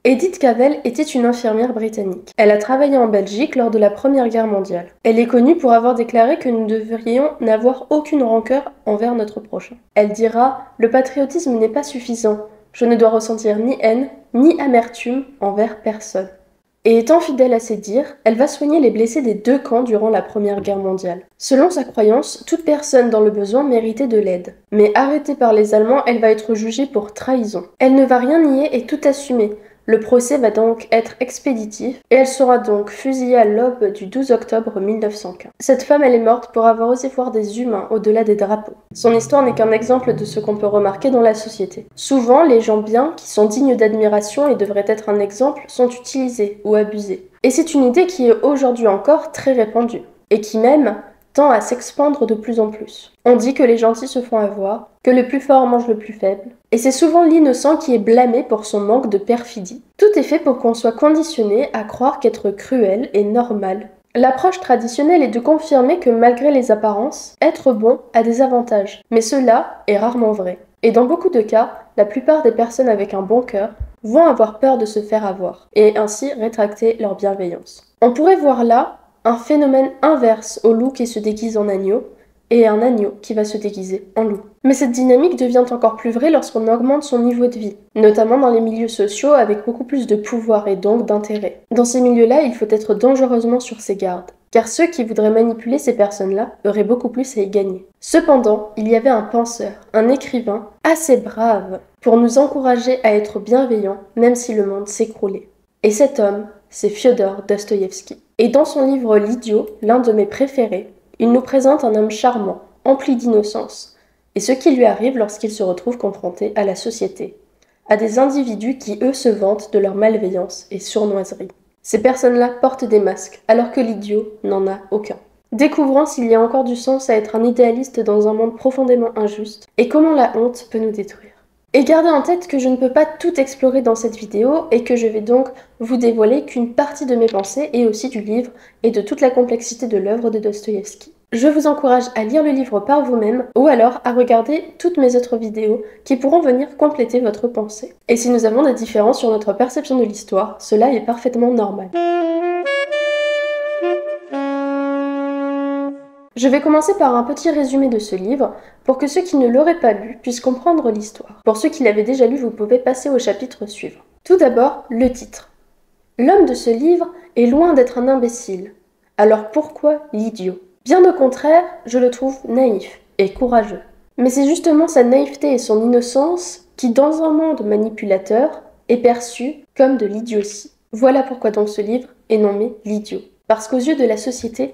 Edith Cavell était une infirmière britannique. Elle a travaillé en Belgique lors de la Première Guerre mondiale. Elle est connue pour avoir déclaré que nous devrions n'avoir aucune rancœur envers notre prochain. Elle dira « Le patriotisme n'est pas suffisant. Je ne dois ressentir ni haine, ni amertume envers personne. » Et étant fidèle à ses dires, elle va soigner les blessés des deux camps durant la Première Guerre mondiale. Selon sa croyance, toute personne dans le besoin méritait de l'aide. Mais arrêtée par les Allemands, elle va être jugée pour trahison. Elle ne va rien nier et tout assumer. Le procès va donc être expéditif et elle sera donc fusillée à l'aube du 12 octobre 1915. Cette femme, elle est morte pour avoir osé voir des humains au-delà des drapeaux. Son histoire n'est qu'un exemple de ce qu'on peut remarquer dans la société. Souvent, les gens bien, qui sont dignes d'admiration et devraient être un exemple, sont utilisés ou abusés. Et c'est une idée qui est aujourd'hui encore très répandue et qui même tend à s'expandre de plus en plus. On dit que les gentils se font avoir, que le plus fort mange le plus faible, et c'est souvent l'innocent qui est blâmé pour son manque de perfidie. Tout est fait pour qu'on soit conditionné à croire qu'être cruel est normal. L'approche traditionnelle est de confirmer que malgré les apparences, être bon a des avantages, mais cela est rarement vrai. Et dans beaucoup de cas, la plupart des personnes avec un bon cœur vont avoir peur de se faire avoir, et ainsi rétracter leur bienveillance. On pourrait voir là un phénomène inverse au loup qui se déguise en agneau, et un agneau qui va se déguiser en loup. Mais cette dynamique devient encore plus vraie lorsqu'on augmente son niveau de vie, notamment dans les milieux sociaux avec beaucoup plus de pouvoir et donc d'intérêt. Dans ces milieux-là, il faut être dangereusement sur ses gardes, car ceux qui voudraient manipuler ces personnes-là auraient beaucoup plus à y gagner. Cependant, il y avait un penseur, un écrivain, assez brave, pour nous encourager à être bienveillants, même si le monde s'écroulait. Et cet homme, c'est Fiodor Dostoïevski. Et dans son livre L'idiot, l'un de mes préférés, il nous présente un homme charmant, empli d'innocence, et ce qui lui arrive lorsqu'il se retrouve confronté à la société, à des individus qui, eux, se vantent de leur malveillance et sournoiserie. Ces personnes-là portent des masques, alors que l'idiot n'en a aucun. Découvrons s'il y a encore du sens à être un idéaliste dans un monde profondément injuste, et comment la honte peut nous détruire. Et gardez en tête que je ne peux pas tout explorer dans cette vidéo et que je vais donc vous dévoiler qu'une partie de mes pensées et aussi du livre et de toute la complexité de l'œuvre de Dostoïevski. Je vous encourage à lire le livre par vous-même ou alors à regarder toutes mes autres vidéos qui pourront venir compléter votre pensée. Et si nous avons des différences sur notre perception de l'histoire, cela est parfaitement normal. Je vais commencer par un petit résumé de ce livre, pour que ceux qui ne l'auraient pas lu puissent comprendre l'histoire. Pour ceux qui l'avaient déjà lu, vous pouvez passer au chapitre suivant. Tout d'abord, le titre. L'homme de ce livre est loin d'être un imbécile. Alors pourquoi l'idiot? Bien au contraire, je le trouve naïf et courageux. Mais c'est justement sa naïveté et son innocence qui, dans un monde manipulateur, est perçue comme de l'idiotie. Voilà pourquoi donc ce livre est nommé l'idiot. Parce qu'aux yeux de la société,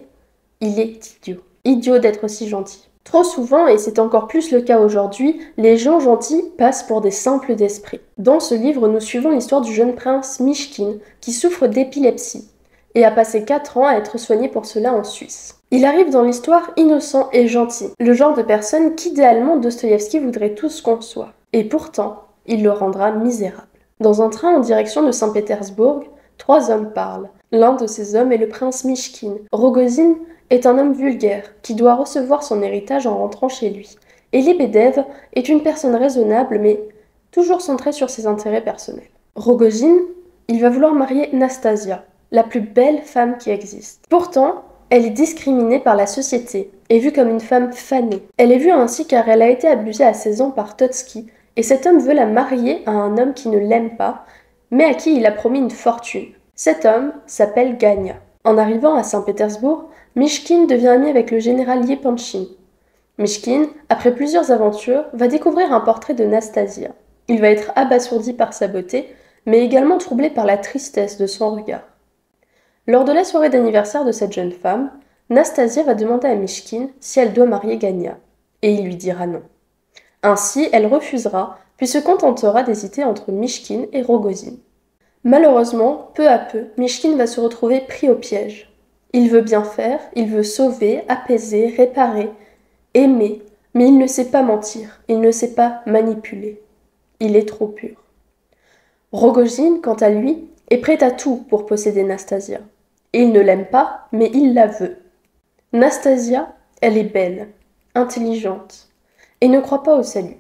il est idiot. Idiot d'être si gentil. Trop souvent, et c'est encore plus le cas aujourd'hui, les gens gentils passent pour des simples d'esprit. Dans ce livre, nous suivons l'histoire du jeune prince Mychkine, qui souffre d'épilepsie, et a passé 4 ans à être soigné pour cela en Suisse. Il arrive dans l'histoire innocent et gentil, le genre de personne qu'idéalement Dostoïevski voudrait tous qu'on soit. Et pourtant, il le rendra misérable. Dans un train en direction de Saint-Pétersbourg, 3 hommes parlent. L'un de ces hommes est le prince Mychkine. Rogozine est un homme vulgaire qui doit recevoir son héritage en rentrant chez lui. Et Lebedev est une personne raisonnable mais toujours centrée sur ses intérêts personnels. Rogozine, il va vouloir marier Nastasia, la plus belle femme qui existe. Pourtant, elle est discriminée par la société et vue comme une femme fanée. Elle est vue ainsi car elle a été abusée à 16 ans par Totski et cet homme veut la marier à un homme qui ne l'aime pas mais à qui il a promis une fortune. Cet homme s'appelle Gania. En arrivant à Saint-Pétersbourg, Mychkine devient ami avec le général Yepanchin. Mychkine, après plusieurs aventures, va découvrir un portrait de Nastasia. Il va être abasourdi par sa beauté, mais également troublé par la tristesse de son regard. Lors de la soirée d'anniversaire de cette jeune femme, Nastasia va demander à Mychkine si elle doit marier Gania, et il lui dira non. Ainsi, elle refusera, puis se contentera d'hésiter entre Mychkine et Rogozine. Malheureusement, peu à peu, Mychkine va se retrouver pris au piège. Il veut bien faire, il veut sauver, apaiser, réparer, aimer, mais il ne sait pas mentir, il ne sait pas manipuler. Il est trop pur. Rogozine, quant à lui, est prêt à tout pour posséder Nastasia. Il ne l'aime pas, mais il la veut. Nastasia, elle est belle, intelligente, et ne croit pas au salut.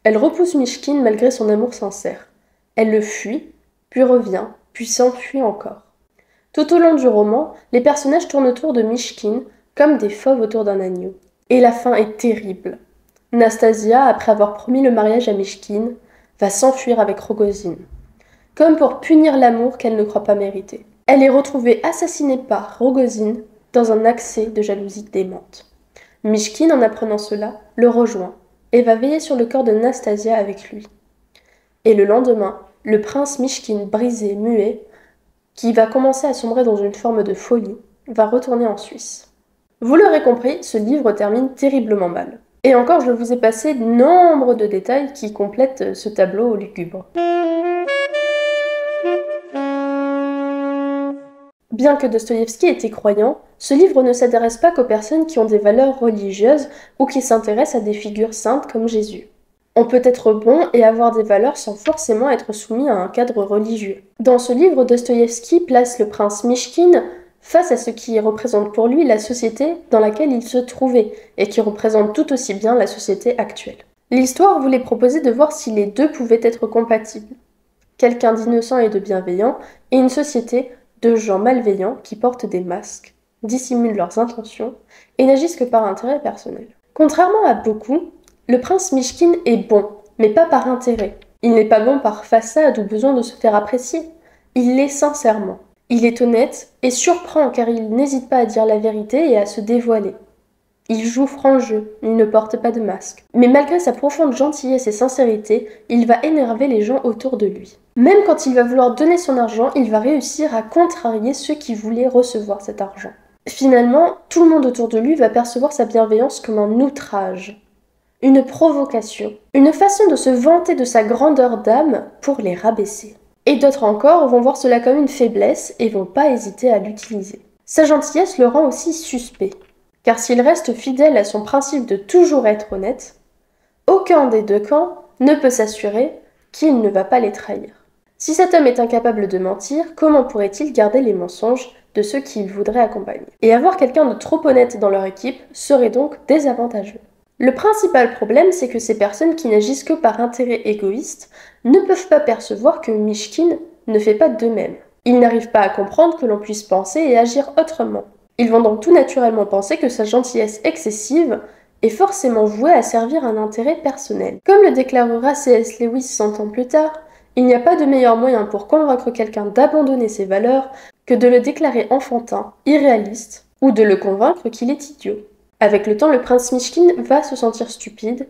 Elle repousse Mychkine malgré son amour sincère. Elle le fuit, puis revient, puis s'enfuit encore. Tout au long du roman, les personnages tournent autour de Myshkin comme des fauves autour d'un agneau. Et la fin est terrible. Nastasia, après avoir promis le mariage à Myshkin, va s'enfuir avec Rogozine, comme pour punir l'amour qu'elle ne croit pas mériter. Elle est retrouvée assassinée par Rogozine dans un accès de jalousie démente. Myshkin, en apprenant cela, le rejoint et va veiller sur le corps de Nastasia avec lui. Et le lendemain, le prince Myshkin, brisé, muet, qui va commencer à sombrer dans une forme de folie, va retourner en Suisse. Vous l'aurez compris, ce livre termine terriblement mal. Et encore, je vous ai passé nombre de détails qui complètent ce tableau lugubre. Bien que Dostoïevski était croyant, ce livre ne s'adresse pas qu'aux personnes qui ont des valeurs religieuses ou qui s'intéressent à des figures saintes comme Jésus. On peut être bon et avoir des valeurs sans forcément être soumis à un cadre religieux. Dans ce livre, Dostoïevski place le prince Myshkin face à ce qui représente pour lui la société dans laquelle il se trouvait et qui représente tout aussi bien la société actuelle. L'histoire voulait proposer de voir si les deux pouvaient être compatibles. Quelqu'un d'innocent et de bienveillant et une société de gens malveillants qui portent des masques, dissimulent leurs intentions et n'agissent que par intérêt personnel. Contrairement à beaucoup, le prince Myshkin est bon, mais pas par intérêt. Il n'est pas bon par façade ou besoin de se faire apprécier. Il l'est sincèrement. Il est honnête et surprend car il n'hésite pas à dire la vérité et à se dévoiler. Il joue franc jeu, il ne porte pas de masque. Mais malgré sa profonde gentillesse et sincérité, il va énerver les gens autour de lui. Même quand il va vouloir donner son argent, il va réussir à contrarier ceux qui voulaient recevoir cet argent. Finalement, tout le monde autour de lui va percevoir sa bienveillance comme un outrage, une provocation, une façon de se vanter de sa grandeur d'âme pour les rabaisser. Et d'autres encore vont voir cela comme une faiblesse et vont pas hésiter à l'utiliser. Sa gentillesse le rend aussi suspect, car s'il reste fidèle à son principe de toujours être honnête, aucun des deux camps ne peut s'assurer qu'il ne va pas les trahir. Si cet homme est incapable de mentir, comment pourrait-il garder les mensonges de ceux qu'il voudrait accompagner? Et avoir quelqu'un de trop honnête dans leur équipe serait donc désavantageux. Le principal problème, c'est que ces personnes qui n'agissent que par intérêt égoïste ne peuvent pas percevoir que Myshkin ne fait pas d'eux-mêmes. Ils n'arrivent pas à comprendre que l'on puisse penser et agir autrement. Ils vont donc tout naturellement penser que sa gentillesse excessive est forcément vouée à servir un intérêt personnel. Comme le déclarera C.S. Lewis 100 ans plus tard, il n'y a pas de meilleur moyen pour convaincre quelqu'un d'abandonner ses valeurs que de le déclarer enfantin, irréaliste, ou de le convaincre qu'il est idiot. Avec le temps, le prince Myshkin va se sentir stupide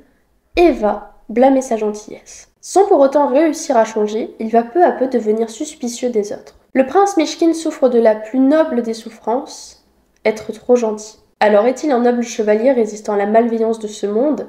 et va blâmer sa gentillesse. Sans pour autant réussir à changer, il va peu à peu devenir suspicieux des autres. Le prince Myshkin souffre de la plus noble des souffrances, être trop gentil. Alors est-il un noble chevalier résistant à la malveillance de ce monde?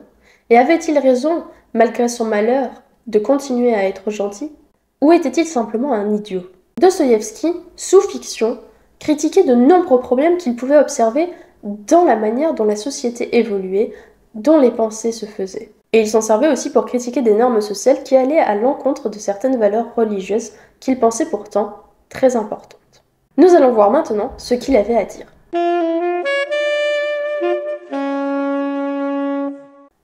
Et avait-il raison, malgré son malheur, de continuer à être gentil? Ou était-il simplement un idiot? Dostoïevski, sous fiction, critiquait de nombreux problèmes qu'il pouvait observer dans la manière dont la société évoluait, dont les pensées se faisaient. Et il s'en servait aussi pour critiquer des normes sociales qui allaient à l'encontre de certaines valeurs religieuses qu'il pensait pourtant très importantes. Nous allons voir maintenant ce qu'il avait à dire.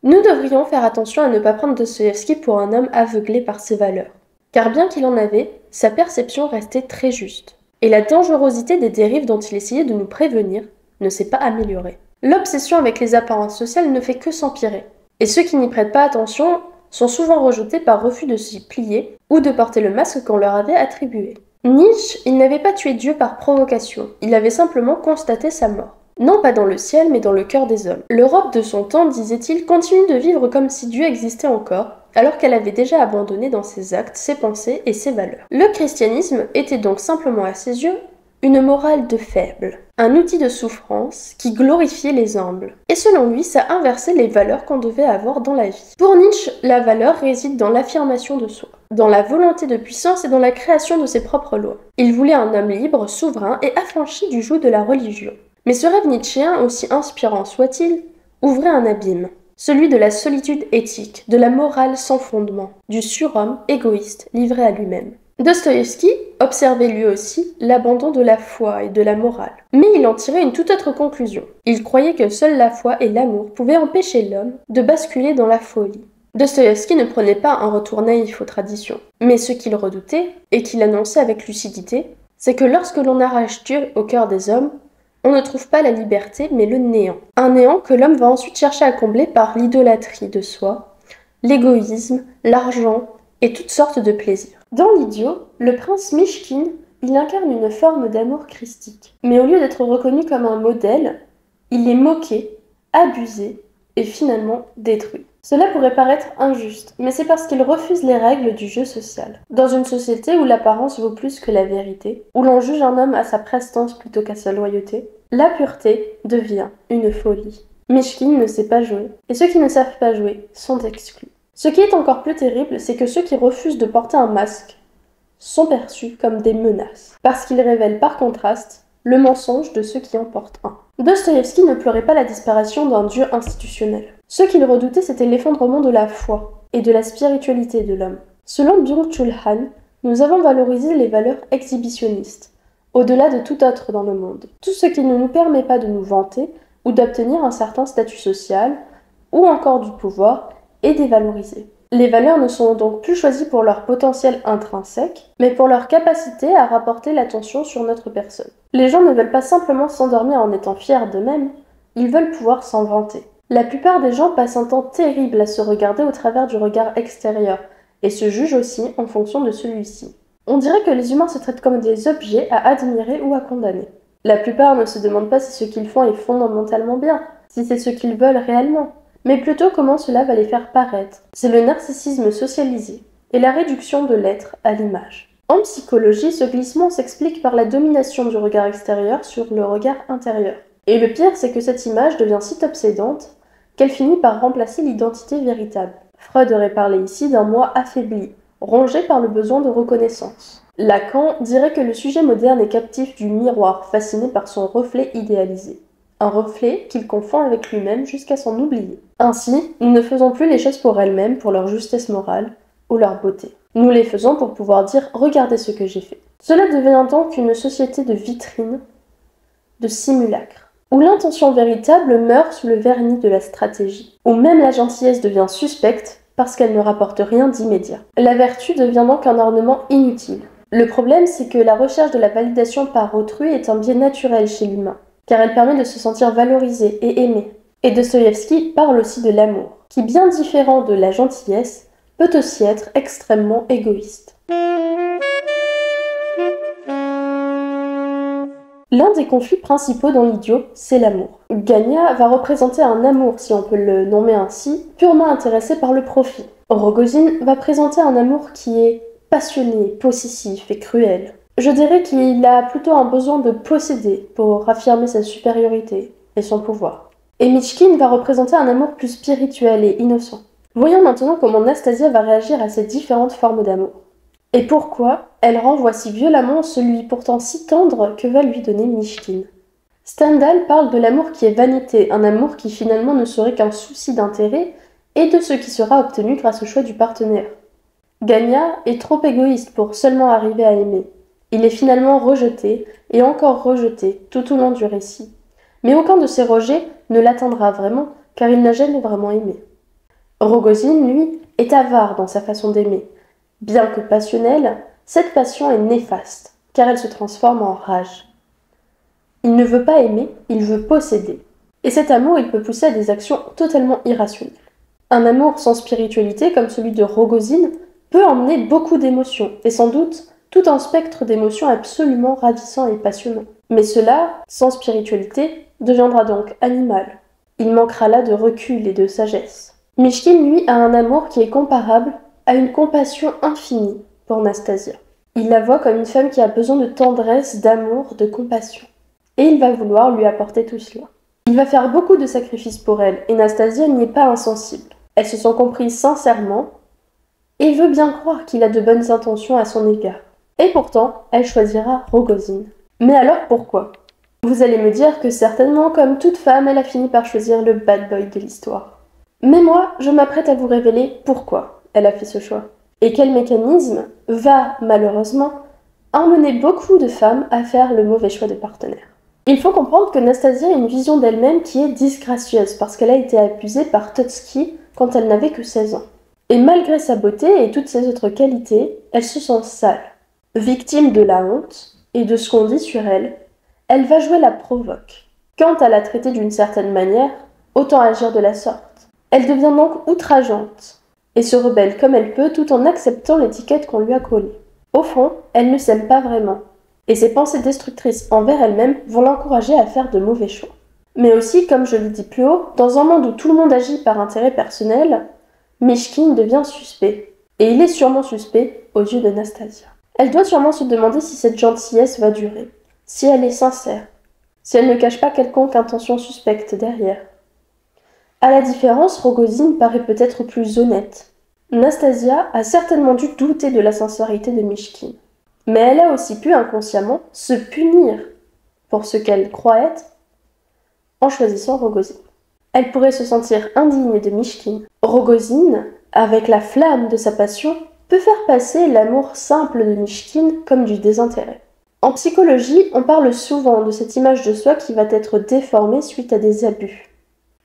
Nous devrions faire attention à ne pas prendre Dostoïevski pour un homme aveuglé par ses valeurs, car bien qu'il en avait, sa perception restait très juste, et la dangerosité des dérives dont il essayait de nous prévenir ne s'est pas améliorée. L'obsession avec les apparences sociales ne fait que s'empirer, et ceux qui n'y prêtent pas attention sont souvent rejetés par refus de s'y plier ou de porter le masque qu'on leur avait attribué. Nietzsche, il n'avait pas tué Dieu par provocation, il avait simplement constaté sa mort. Non pas dans le ciel, mais dans le cœur des hommes. L'Europe de son temps, disait-il, continue de vivre comme si Dieu existait encore, alors qu'elle avait déjà abandonné dans ses actes, ses pensées et ses valeurs. Le christianisme était donc simplement à ses yeux une morale de faible, un outil de souffrance qui glorifiait les humbles. Et selon lui, ça inversait les valeurs qu'on devait avoir dans la vie. Pour Nietzsche, la valeur réside dans l'affirmation de soi, dans la volonté de puissance et dans la création de ses propres lois. Il voulait un homme libre, souverain et affranchi du joug de la religion. Mais ce rêve nietzschéen, aussi inspirant soit-il, ouvrait un abîme, celui de la solitude éthique, de la morale sans fondement, du surhomme égoïste livré à lui-même. Dostoïevski observait lui aussi l'abandon de la foi et de la morale, mais il en tirait une toute autre conclusion. Il croyait que seule la foi et l'amour pouvaient empêcher l'homme de basculer dans la folie. Dostoïevski ne prenait pas un retour naïf aux traditions, mais ce qu'il redoutait, et qu'il annonçait avec lucidité, c'est que lorsque l'on arrache Dieu au cœur des hommes, on ne trouve pas la liberté, mais le néant. Un néant que l'homme va ensuite chercher à combler par l'idolâtrie de soi, l'égoïsme, l'argent et toutes sortes de plaisirs. Dans L'Idiot, le prince Mishkin, il incarne une forme d'amour christique. Mais au lieu d'être reconnu comme un modèle, il est moqué, abusé et finalement détruit. Cela pourrait paraître injuste, mais c'est parce qu'il refuse les règles du jeu social. Dans une société où l'apparence vaut plus que la vérité, où l'on juge un homme à sa prestance plutôt qu'à sa loyauté, la pureté devient une folie. Mishkin ne sait pas jouer, et ceux qui ne savent pas jouer sont exclus. Ce qui est encore plus terrible, c'est que ceux qui refusent de porter un masque sont perçus comme des menaces, parce qu'ils révèlent par contraste le mensonge de ceux qui en portent un. Dostoïevski ne pleurait pas la disparition d'un dieu institutionnel. Ce qu'il redoutait, c'était l'effondrement de la foi et de la spiritualité de l'homme. Selon Byung-Chul Han, nous avons valorisé les valeurs exhibitionnistes, au-delà de tout autre dans le monde. Tout ce qui ne nous permet pas de nous vanter ou d'obtenir un certain statut social, ou encore du pouvoir, est dévalorisé. Les valeurs ne sont donc plus choisies pour leur potentiel intrinsèque, mais pour leur capacité à rapporter l'attention sur notre personne. Les gens ne veulent pas simplement s'endormir en étant fiers d'eux-mêmes, ils veulent pouvoir s'en vanter. La plupart des gens passent un temps terrible à se regarder au travers du regard extérieur, et se jugent aussi en fonction de celui-ci. On dirait que les humains se traitent comme des objets à admirer ou à condamner. La plupart ne se demandent pas si ce qu'ils font est fondamentalement bien, si c'est ce qu'ils veulent réellement, mais plutôt comment cela va les faire paraître. C'est le narcissisme socialisé et la réduction de l'être à l'image. En psychologie, ce glissement s'explique par la domination du regard extérieur sur le regard intérieur. Et le pire, c'est que cette image devient si obsédante qu'elle finit par remplacer l'identité véritable. Freud aurait parlé ici d'un moi affaibli, rongé par le besoin de reconnaissance. Lacan dirait que le sujet moderne est captif du miroir, fasciné par son reflet idéalisé. Un reflet qu'il confond avec lui-même jusqu'à s'en oublier. Ainsi, nous ne faisons plus les choses pour elles-mêmes, pour leur justesse morale ou leur beauté. Nous les faisons pour pouvoir dire « regardez ce que j'ai fait ». Cela devient donc une société de vitrines, de simulacres, où l'intention véritable meurt sous le vernis de la stratégie, où même la gentillesse devient suspecte parce qu'elle ne rapporte rien d'immédiat. La vertu devient donc un ornement inutile. Le problème, c'est que la recherche de la validation par autrui est un biais naturel chez l'humain, car elle permet de se sentir valorisé et aimé. Et Dostoïevski parle aussi de l'amour, qui, bien différent de la gentillesse, peut aussi être extrêmement égoïste. L'un des conflits principaux dans L'Idiot, c'est l'amour. Gania va représenter un amour, si on peut le nommer ainsi, purement intéressé par le profit. Rogozine va présenter un amour qui est passionné, possessif et cruel. Je dirais qu'il a plutôt un besoin de posséder pour affirmer sa supériorité et son pouvoir. Et Michkin va représenter un amour plus spirituel et innocent. Voyons maintenant comment Nastasia va réagir à ces différentes formes d'amour. Et pourquoi elle renvoie si violemment celui pourtant si tendre que va lui donner Mishkin. Stendhal parle de l'amour qui est vanité, un amour qui finalement ne serait qu'un souci d'intérêt et de ce qui sera obtenu grâce au choix du partenaire. Gania est trop égoïste pour seulement arriver à aimer. Il est finalement rejeté et encore rejeté tout au long du récit. Mais aucun de ces rejets ne l'atteindra vraiment car il n'a jamais vraiment aimé. Rogozine, lui, est avare dans sa façon d'aimer. Bien que passionnelle, cette passion est néfaste, car elle se transforme en rage. Il ne veut pas aimer, il veut posséder. Et cet amour, il peut pousser à des actions totalement irrationnelles. Un amour sans spiritualité, comme celui de Rogozine, peut emmener beaucoup d'émotions, et sans doute tout un spectre d'émotions absolument ravissant et passionnant. Mais cela, sans spiritualité, deviendra donc animal. Il manquera là de recul et de sagesse. Mishkin, lui, a un amour qui est comparable à une compassion infinie pour Nastasia. Il la voit comme une femme qui a besoin de tendresse, d'amour, de compassion. Et il va vouloir lui apporter tout cela. Il va faire beaucoup de sacrifices pour elle, et Nastasia n'y est pas insensible. Elles se sont comprises sincèrement, et veut bien croire qu'il a de bonnes intentions à son égard. Et pourtant, elle choisira Rogozine. Mais alors pourquoi ? Vous allez me dire que certainement, comme toute femme, elle a fini par choisir le bad boy de l'histoire. Mais moi, je m'apprête à vous révéler pourquoi elle a fait ce choix. Et quel mécanisme va, malheureusement, emmener beaucoup de femmes à faire le mauvais choix de partenaire. Il faut comprendre que Nastasia a une vision d'elle-même qui est disgracieuse parce qu'elle a été abusée par Totski quand elle n'avait que 16 ans. Et malgré sa beauté et toutes ses autres qualités, elle se sent sale. Victime de la honte et de ce qu'on dit sur elle, elle va jouer la provoque. Quant à la traiter d'une certaine manière, autant agir de la sorte. Elle devient donc outrageante et se rebelle comme elle peut tout en acceptant l'étiquette qu'on lui a collée. Au fond, elle ne s'aime pas vraiment, et ses pensées destructrices envers elle-même vont l'encourager à faire de mauvais choix. Mais aussi, comme je l'ai dit plus haut, dans un monde où tout le monde agit par intérêt personnel, Mishkin devient suspect. Et il est sûrement suspect aux yeux de Nastasia. Elle doit sûrement se demander si cette gentillesse va durer, si elle est sincère, si elle ne cache pas quelconque intention suspecte derrière. À la différence, Rogozine paraît peut-être plus honnête. Nastasia a certainement dû douter de la sincérité de Mishkin. Mais elle a aussi pu inconsciemment se punir pour ce qu'elle croit être en choisissant Rogozine. Elle pourrait se sentir indigne de Mishkin. Rogozine, avec la flamme de sa passion, peut faire passer l'amour simple de Mishkin comme du désintérêt. En psychologie, on parle souvent de cette image de soi qui va être déformée suite à des abus.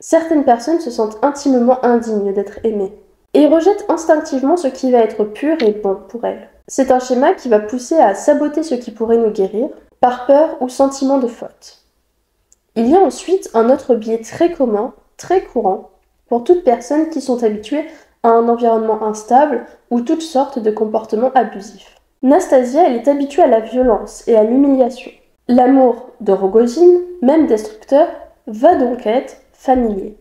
Certaines personnes se sentent intimement indignes d'être aimées et rejettent instinctivement ce qui va être pur et bon pour elles. C'est un schéma qui va pousser à saboter ce qui pourrait nous guérir, par peur ou sentiment de faute. Il y a ensuite un autre biais très commun, très courant, pour toutes personnes qui sont habituées à un environnement instable ou toutes sortes de comportements abusifs. Nastasia, elle est habituée à la violence et à l'humiliation. L'amour de Rogozine, même destructeur, va donc être familier.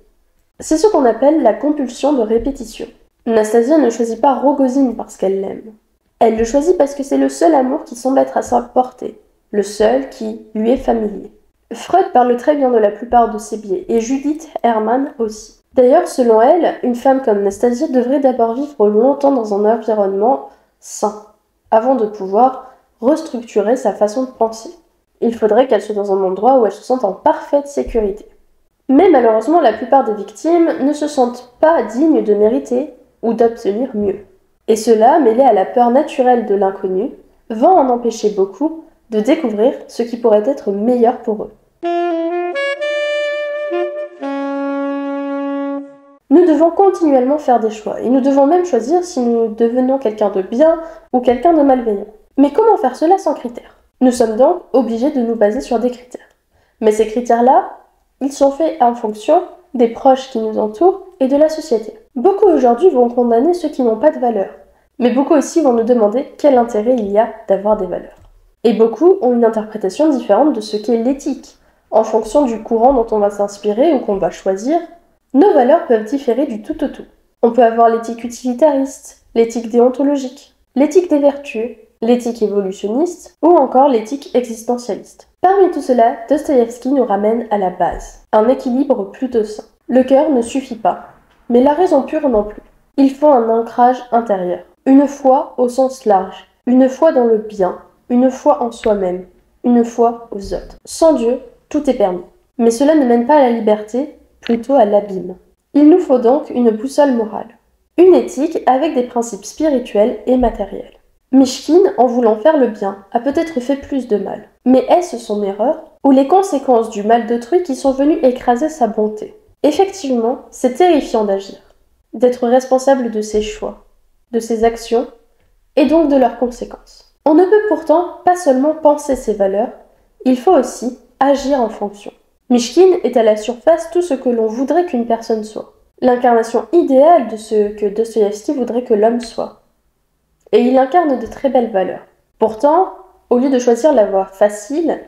C'est ce qu'on appelle la compulsion de répétition. Nastasia ne choisit pas Rogozine parce qu'elle l'aime. Elle le choisit parce que c'est le seul amour qui semble être à sa portée, le seul qui lui est familier. Freud parle très bien de la plupart de ces biais, et Judith Herrmann aussi. D'ailleurs, selon elle, une femme comme Nastasia devrait d'abord vivre longtemps dans un environnement sain, avant de pouvoir restructurer sa façon de penser. Il faudrait qu'elle soit dans un endroit où elle se sente en parfaite sécurité. Mais malheureusement, la plupart des victimes ne se sentent pas dignes de mériter ou d'obtenir mieux. Et cela, mêlé à la peur naturelle de l'inconnu, va en empêcher beaucoup de découvrir ce qui pourrait être meilleur pour eux. Nous devons continuellement faire des choix, et nous devons même choisir si nous devenons quelqu'un de bien ou quelqu'un de malveillant. Mais comment faire cela sans critères? Nous sommes donc obligés de nous baser sur des critères. Mais ces critères-là, ils sont faits en fonction des proches qui nous entourent et de la société. Beaucoup aujourd'hui vont condamner ceux qui n'ont pas de valeur, mais beaucoup aussi vont nous demander quel intérêt il y a d'avoir des valeurs. Et beaucoup ont une interprétation différente de ce qu'est l'éthique. En fonction du courant dont on va s'inspirer ou qu'on va choisir, nos valeurs peuvent différer du tout au tout. On peut avoir l'éthique utilitariste, l'éthique déontologique, l'éthique des vertus, l'éthique évolutionniste ou encore l'éthique existentialiste. Parmi tout cela, Dostoïevski nous ramène à la base, un équilibre plutôt sain. Le cœur ne suffit pas, mais la raison pure non plus. Il faut un ancrage intérieur, une foi au sens large, une foi dans le bien, une foi en soi-même, une foi aux autres. Sans Dieu, tout est permis. Mais cela ne mène pas à la liberté, plutôt à l'abîme. Il nous faut donc une boussole morale, une éthique avec des principes spirituels et matériels. Mishkin, en voulant faire le bien, a peut-être fait plus de mal. Mais est-ce son erreur, ou les conséquences du mal d'autrui qui sont venues écraser sa bonté? Effectivement, c'est terrifiant d'agir, d'être responsable de ses choix, de ses actions, et donc de leurs conséquences. On ne peut pourtant pas seulement penser ses valeurs, il faut aussi agir en fonction. Mishkin est à la surface tout ce que l'on voudrait qu'une personne soit, l'incarnation idéale de ce que Dostoïevski voudrait que l'homme soit. Et il incarne de très belles valeurs. Pourtant, au lieu de choisir la voie facile,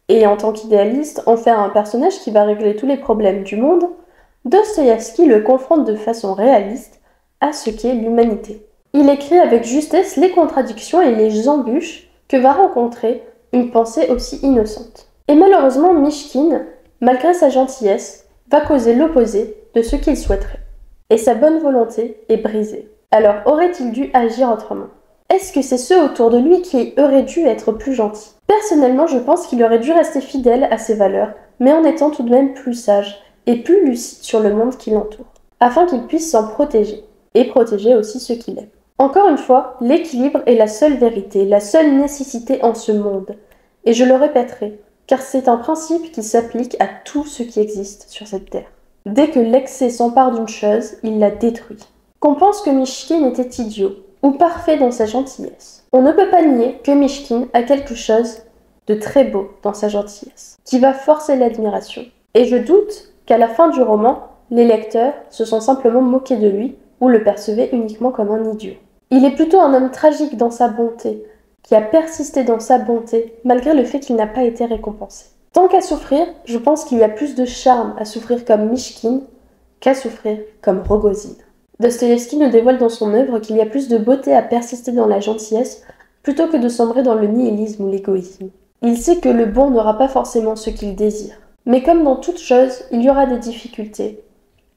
et en tant qu'idéaliste en faire un personnage qui va régler tous les problèmes du monde, Dostoïevski le confronte de façon réaliste à ce qu'est l'humanité. Il écrit avec justesse les contradictions et les embûches que va rencontrer une pensée aussi innocente. Et malheureusement, Mishkin, malgré sa gentillesse, va causer l'opposé de ce qu'il souhaiterait. Et sa bonne volonté est brisée. Alors aurait-il dû agir autrement? Est-ce que c'est ceux autour de lui qui auraient dû être plus gentils? Personnellement, je pense qu'il aurait dû rester fidèle à ses valeurs, mais en étant tout de même plus sage et plus lucide sur le monde qui l'entoure, afin qu'il puisse s'en protéger, et protéger aussi ceux qu'il aime. Encore une fois, l'équilibre est la seule vérité, la seule nécessité en ce monde. Et je le répéterai, car c'est un principe qui s'applique à tout ce qui existe sur cette terre. Dès que l'excès s'empare d'une chose, il la détruit. Qu'on pense que Mychkine était idiot, ou parfait dans sa gentillesse. On ne peut pas nier que Mychkine a quelque chose de très beau dans sa gentillesse, qui va forcer l'admiration. Et je doute qu'à la fin du roman, les lecteurs se sont simplement moqués de lui ou le percevaient uniquement comme un idiot. Il est plutôt un homme tragique dans sa bonté, qui a persisté dans sa bonté malgré le fait qu'il n'a pas été récompensé. Tant qu'à souffrir, je pense qu'il y a plus de charme à souffrir comme Mychkine qu'à souffrir comme Rogozine. Dostoïevski nous dévoile dans son œuvre qu'il y a plus de beauté à persister dans la gentillesse plutôt que de sombrer dans le nihilisme ou l'égoïsme. Il sait que le bon n'aura pas forcément ce qu'il désire. Mais comme dans toute chose, il y aura des difficultés.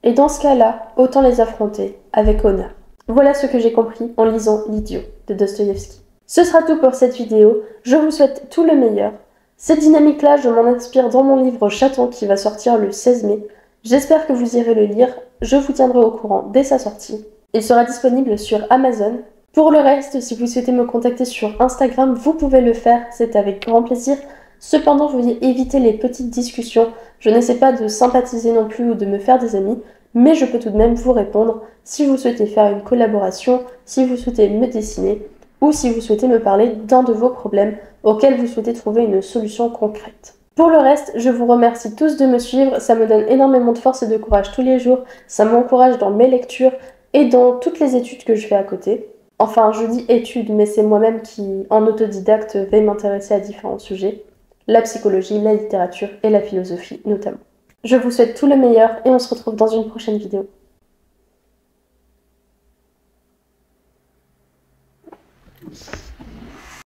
Et dans ce cas-là, autant les affronter avec honneur. Voilà ce que j'ai compris en lisant L'idiot de Dostoïevski. Ce sera tout pour cette vidéo. Je vous souhaite tout le meilleur. Cette dynamique-là, je m'en inspire dans mon livre Chaton qui va sortir le 16 mai. J'espère que vous irez le lire, je vous tiendrai au courant dès sa sortie. Il sera disponible sur Amazon. Pour le reste, si vous souhaitez me contacter sur Instagram, vous pouvez le faire, c'est avec grand plaisir. Cependant, veuillez éviter les petites discussions. Je n'essaie pas de sympathiser non plus ou de me faire des amis, mais je peux tout de même vous répondre si vous souhaitez faire une collaboration, si vous souhaitez me dessiner, ou si vous souhaitez me parler d'un de vos problèmes auxquels vous souhaitez trouver une solution concrète. Pour le reste, je vous remercie tous de me suivre, ça me donne énormément de force et de courage tous les jours, ça m'encourage dans mes lectures et dans toutes les études que je fais à côté. Enfin, je dis études, mais c'est moi-même qui, en autodidacte, vais m'intéresser à différents sujets. La psychologie, la littérature et la philosophie notamment. Je vous souhaite tout le meilleur et on se retrouve dans une prochaine vidéo.